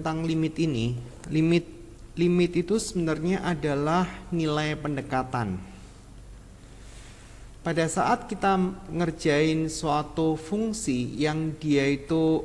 tentang limit ini, limit itu sebenarnya adalah nilai pendekatan. Pada saat kita ngerjain suatu fungsi yang dia itu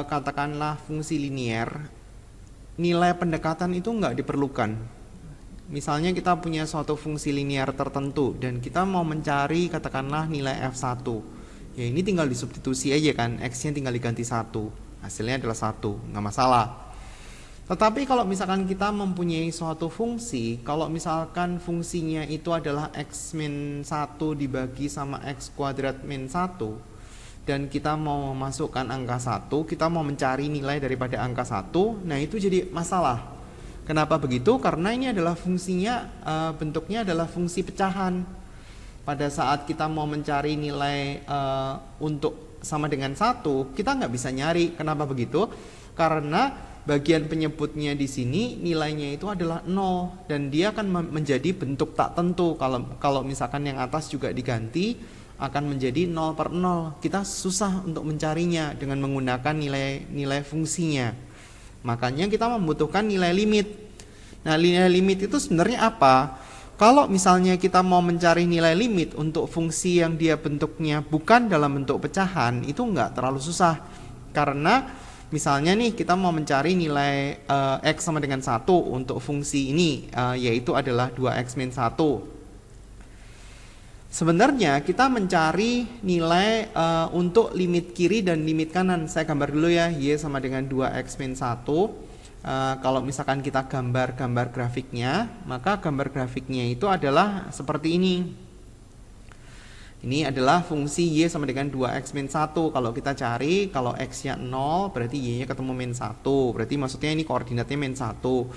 katakanlah fungsi linear, nilai pendekatan itu nggak diperlukan. Misalnya kita punya suatu fungsi linear tertentu dan kita mau mencari katakanlah nilai f1. Ya ini tinggal disubstitusi aja kan, x-nya tinggal diganti 1. Hasilnya adalah 1, nggak masalah. Tetapi kalau misalkan kita mempunyai suatu fungsi, kalau misalkan fungsinya itu adalah x min 1 dibagi sama x kuadrat min 1, dan kita mau memasukkan angka 1, kita mau mencari nilai daripada angka 1, nah itu jadi masalah. Kenapa begitu? Karena ini adalah fungsinya, bentuknya adalah fungsi pecahan. Pada saat kita mau mencari nilai untuk sama dengan 1, kita nggak bisa nyari. Kenapa begitu? Karena bagian penyebutnya di sini nilainya itu adalah 0 dan dia akan menjadi bentuk tak tentu. Kalau misalkan yang atas juga diganti akan menjadi 0 per 0. Kita susah untuk mencarinya dengan menggunakan nilai fungsinya. Makanya kita membutuhkan nilai limit. Nah, nilai limit itu sebenarnya apa? Kalau misalnya kita mau mencari nilai limit untuk fungsi yang dia bentuknya bukan dalam bentuk pecahan, itu nggak terlalu susah. Karena misalnya nih kita mau mencari nilai x sama dengan 1 untuk fungsi ini, yaitu adalah 2x min 1. Sebenarnya kita mencari nilai untuk limit kiri dan limit kanan. Saya gambar dulu ya, y sama dengan 2x min 1. Kalau misalkan kita gambar grafiknya, maka gambar grafiknya itu adalah seperti ini. Ini adalah fungsi y sama dengan 2x min 1. Kalau kita cari, kalau x-nya 0, berarti y-nya ketemu min 1. Berarti maksudnya ini koordinatnya min 1.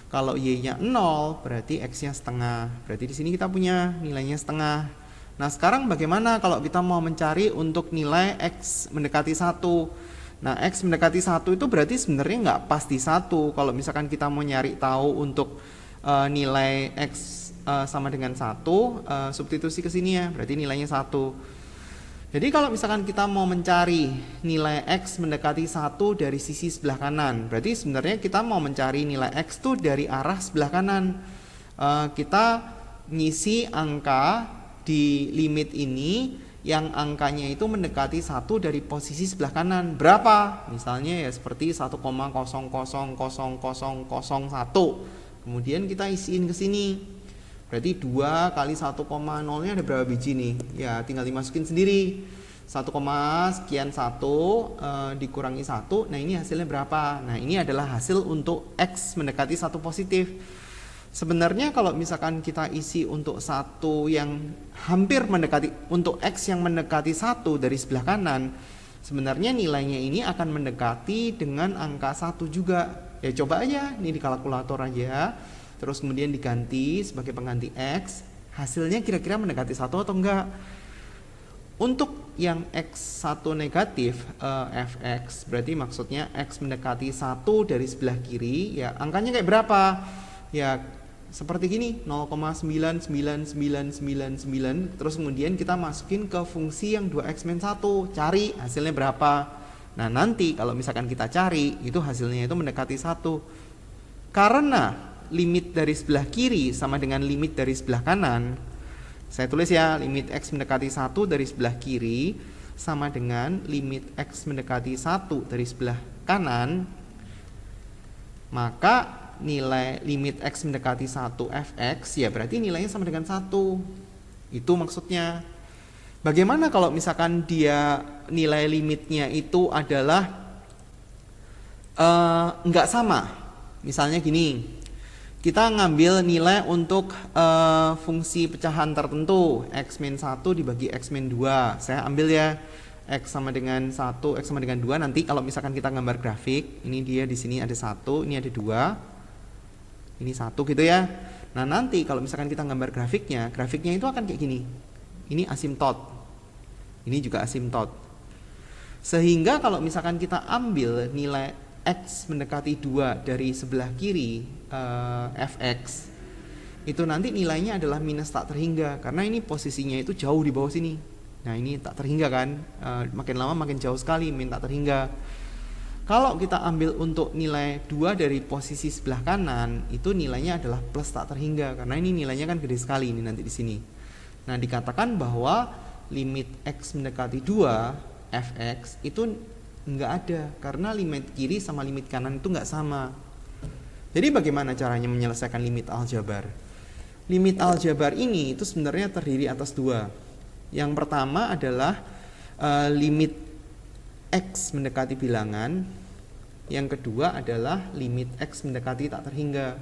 Kalau y-nya 0, berarti x-nya setengah. Berarti di sini kita punya nilainya setengah. Nah, sekarang bagaimana kalau kita mau mencari untuk nilai x mendekati 1? Nah, x mendekati 1 itu berarti sebenarnya nggak pasti 1. Kalau misalkan kita mau nyari tahu untuk nilai x sama dengan 1, substitusi ke sini ya, berarti nilainya 1. Jadi kalau misalkan kita mau mencari nilai x mendekati 1 dari sisi sebelah kanan, berarti sebenarnya kita mau mencari nilai x tuh dari arah sebelah kanan. Kita ngisi angka di limit ini yang angkanya itu mendekati 1 dari posisi sebelah kanan. Berapa? Misalnya ya seperti 1,000001. Kemudian kita isiin ke sini. Berarti 2 kali 1,0 nya ada berapa biji nih? Ya tinggal dimasukin sendiri. 1, sekian 1 dikurangi 1. Nah ini hasilnya berapa? Nah ini adalah hasil untuk x mendekati 1 positif. Sebenarnya kalau misalkan kita isi untuk 1 yang hampir mendekati, untuk x yang mendekati 1 dari sebelah kanan, sebenarnya nilainya ini akan mendekati dengan angka 1 juga. Ya coba aja, ini di kalkulator aja, terus kemudian diganti sebagai pengganti x, hasilnya kira-kira mendekati 1 atau enggak. Untuk yang x1 negatif, fx, berarti maksudnya x mendekati 1 dari sebelah kiri, ya angkanya kayak berapa? Ya seperti gini, 0,99999, terus kemudian kita masukin ke fungsi yang 2x min 1, cari hasilnya berapa. Nah nanti kalau misalkan kita cari, itu hasilnya itu mendekati 1. Karena limit dari sebelah kiri sama dengan limit dari sebelah kanan, saya tulis ya, limit x mendekati 1 dari sebelah kiri sama dengan limit x mendekati 1 dari sebelah kanan, maka nilai limit x mendekati 1 fx ya berarti nilainya sama dengan 1. Itu maksudnya. Bagaimana kalau misalkan dia nilai limitnya itu adalah nggak sama? Misalnya gini, kita ngambil nilai untuk fungsi pecahan tertentu, x min 1 dibagi x min 2. Saya ambil ya x sama dengan 1, x sama dengan 2. Nanti kalau misalkan kita gambar grafik, ini dia di sini ada 1, ini ada 2. Ini 1 gitu ya. Nah nanti kalau misalkan kita gambar grafiknya itu akan kayak gini. Ini asimtot. Ini juga asimtot. Sehingga kalau misalkan kita ambil nilai x mendekati 2 dari sebelah kiri fx, itu nanti nilainya adalah minus tak terhingga. Karena ini posisinya itu jauh di bawah sini. Nah ini tak terhingga kan, makin lama makin jauh sekali min tak terhingga. Kalau kita ambil untuk nilai 2 dari posisi sebelah kanan, itu nilainya adalah plus tak terhingga, karena ini nilainya kan gede sekali ini nanti di sini. Nah, dikatakan bahwa limit x mendekati 2 fx itu nggak ada, karena limit kiri sama limit kanan itu nggak sama. Jadi bagaimana caranya menyelesaikan limit aljabar? Limit aljabar ini itu sebenarnya terdiri atas dua. Yang pertama adalah limit x mendekati bilangan, yang kedua adalah limit x mendekati tak terhingga.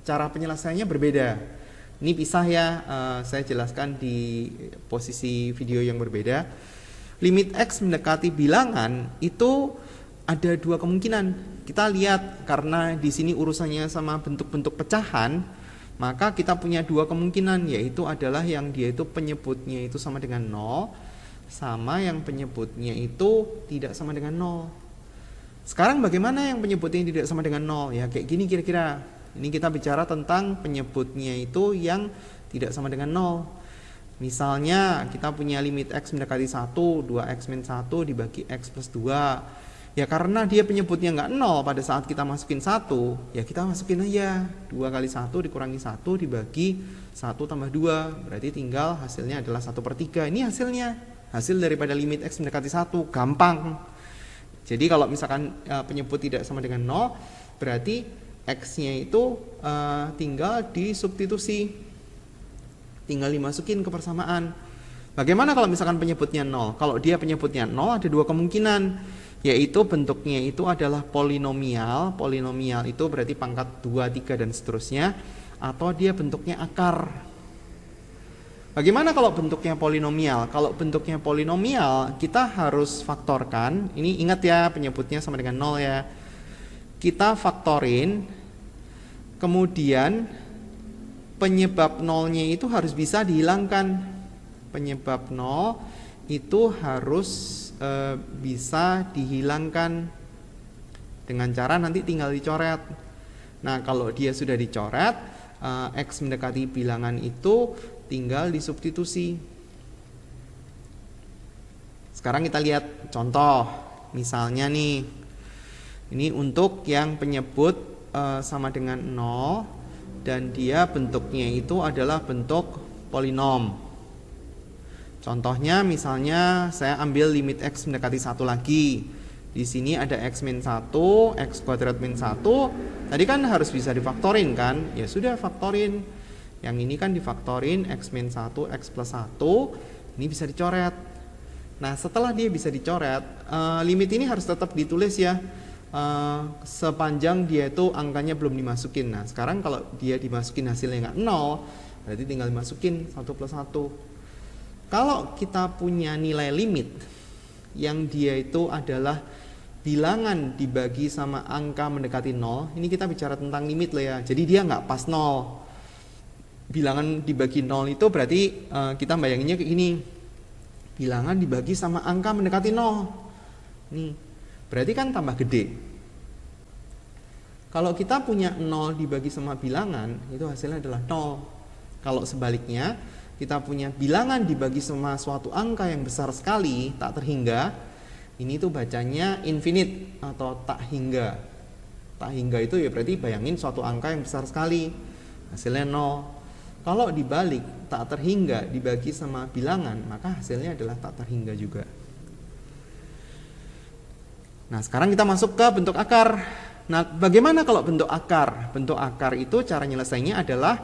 Cara penyelesaiannya berbeda. Ini pisah ya, saya jelaskan di posisi video yang berbeda. Limit x mendekati bilangan itu ada dua kemungkinan. Kita lihat, karena di sini urusannya sama bentuk-bentuk pecahan, maka kita punya dua kemungkinan, yaitu adalah yang dia itu penyebutnya itu sama dengan 0, sama yang penyebutnya itu tidak sama dengan 0. Sekarang bagaimana yang penyebutnya tidak sama dengan 0? Ya kayak gini kira-kira. Ini kita bicara tentang penyebutnya itu yang tidak sama dengan 0. Misalnya kita punya limit x mendekati 1, 2x min 1 dibagi x plus 2. Ya karena dia penyebutnya nggak 0 pada saat kita masukin 1, ya kita masukin aja 2 kali 1 dikurangi 1 dibagi 1 tambah 2. Berarti tinggal hasilnya adalah 1/3. Ini hasilnya. Hasil daripada limit x mendekati 1, gampang. Jadi kalau misalkan penyebut tidak sama dengan 0, berarti x-nya itu tinggal disubstitusi, tinggal dimasukin ke persamaan. Bagaimana kalau misalkan penyebutnya 0? Kalau dia penyebutnya 0, ada dua kemungkinan, yaitu bentuknya itu adalah polinomial. Polinomial itu berarti pangkat 2, 3 dan seterusnya, atau dia bentuknya akar. Bagaimana kalau bentuknya polinomial? Kalau bentuknya polinomial, kita harus faktorkan. Ini ingat ya, penyebutnya sama dengan 0 ya. Kita faktorin, kemudian penyebab 0-nya itu harus bisa dihilangkan. Penyebab 0 itu harus bisa dihilangkan dengan cara nanti tinggal dicoret. Nah, kalau dia sudah dicoret, x mendekati bilangan itu tinggal disubstitusi. Sekarang kita lihat contoh. Misalnya nih, ini untuk yang penyebut sama dengan 0 dan dia bentuknya itu adalah bentuk polinom. Contohnya misalnya saya ambil limit x mendekati 1 lagi. Di sini ada x min 1, x kuadrat min 1. Tadi kan harus bisa difaktorin kan? Ya sudah, faktorin. Yang ini kan difaktorin x min 1, x plus 1. Ini bisa dicoret. Nah, setelah dia bisa dicoret, limit ini harus tetap ditulis ya, sepanjang dia itu angkanya belum dimasukin. Nah, sekarang kalau dia dimasukin hasilnya nggak 0, berarti tinggal dimasukin 1 plus 1. Kalau kita punya nilai limit yang dia itu adalah bilangan dibagi sama angka mendekati 0, ini kita bicara tentang limit lah ya, jadi dia nggak pas 0. Bilangan dibagi 0 itu berarti kita bayanginnya kayak gini. Bilangan dibagi sama angka mendekati 0. Nih, berarti kan tambah gede. Kalau kita punya 0 dibagi sama bilangan, itu hasilnya adalah 0. Kalau sebaliknya, kita punya bilangan dibagi sama suatu angka yang besar sekali, tak terhingga, ini tuh bacanya infinite atau tak hingga. Tak hingga itu ya berarti bayangin suatu angka yang besar sekali, hasilnya 0. Kalau dibalik, tak terhingga dibagi sama bilangan, maka hasilnya adalah tak terhingga juga. Nah, sekarang kita masuk ke bentuk akar. Nah, bagaimana kalau bentuk akar? Bentuk akar itu cara nyelesainya adalah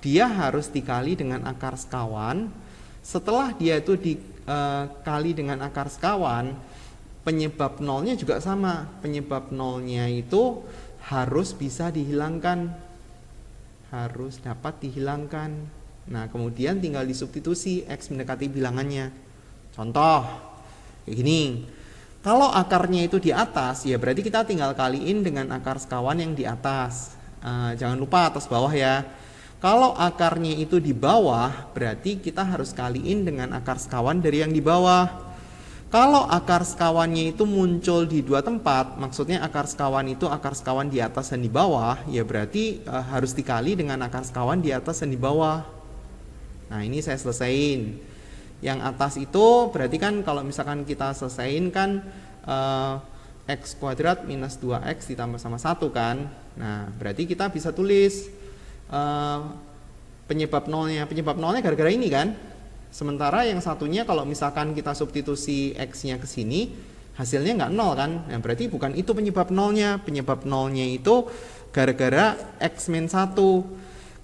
dia harus dikali dengan akar sekawan. Setelah dia itu dikali dengan akar sekawan, penyebab nolnya juga sama. Penyebab nolnya itu harus bisa dihilangkan. Harus dapat dihilangkan. Nah, kemudian tinggal disubstitusi x mendekati bilangannya. Contoh kayak gini. Kalau akarnya itu di atas, ya berarti kita tinggal kaliin dengan akar sekawan yang di atas. Jangan lupa atas bawah ya. Kalau akarnya itu di bawah, berarti kita harus kaliin dengan akar sekawan dari yang di bawah. Kalau akar sekawannya itu muncul di dua tempat, maksudnya akar sekawan itu akar sekawan di atas dan di bawah, ya berarti harus dikali dengan akar sekawan di atas dan di bawah. Nah, ini saya selesain. Yang atas itu berarti kan kalau misalkan kita selesain kan X kuadrat minus 2X ditambah sama 1 kan. Nah, berarti kita bisa tulis penyebab nolnya gara-gara ini kan. Sementara yang satunya kalau misalkan kita substitusi X-nya ke sini, hasilnya nggak nol kan. Nah, berarti bukan itu penyebab nolnya. Penyebab nolnya itu gara-gara X min 1.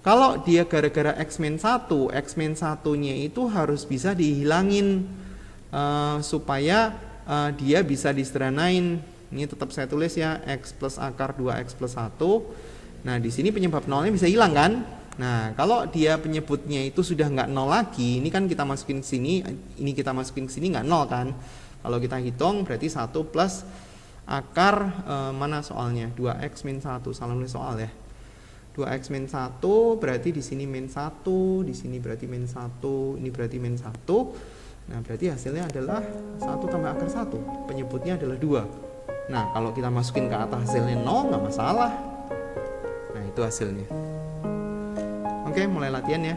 Kalau dia gara-gara X min 1, X min 1-nya itu harus bisa dihilangin supaya dia bisa disederhanain. Ini tetap saya tulis ya, X plus akar 2X plus 1. Nah, di sini penyebab nolnya bisa hilang kan. Nah, kalau dia penyebutnya itu sudah nggak nol lagi, ini kan kita masukin ke sini, ini kita masukin ke sini nggak nol kan. Kalau kita hitung berarti 1 plus akar mana soalnya? 2X min 1, salah nulis soal ya. 2X min 1 berarti di sini min 1, di sini berarti min 1, ini berarti min 1. Nah, berarti hasilnya adalah 1 tambah akar 1, penyebutnya adalah 2. Nah, kalau kita masukin ke atas hasilnya 0 nggak masalah. Nah, itu hasilnya. Oke, mulai latihan ya.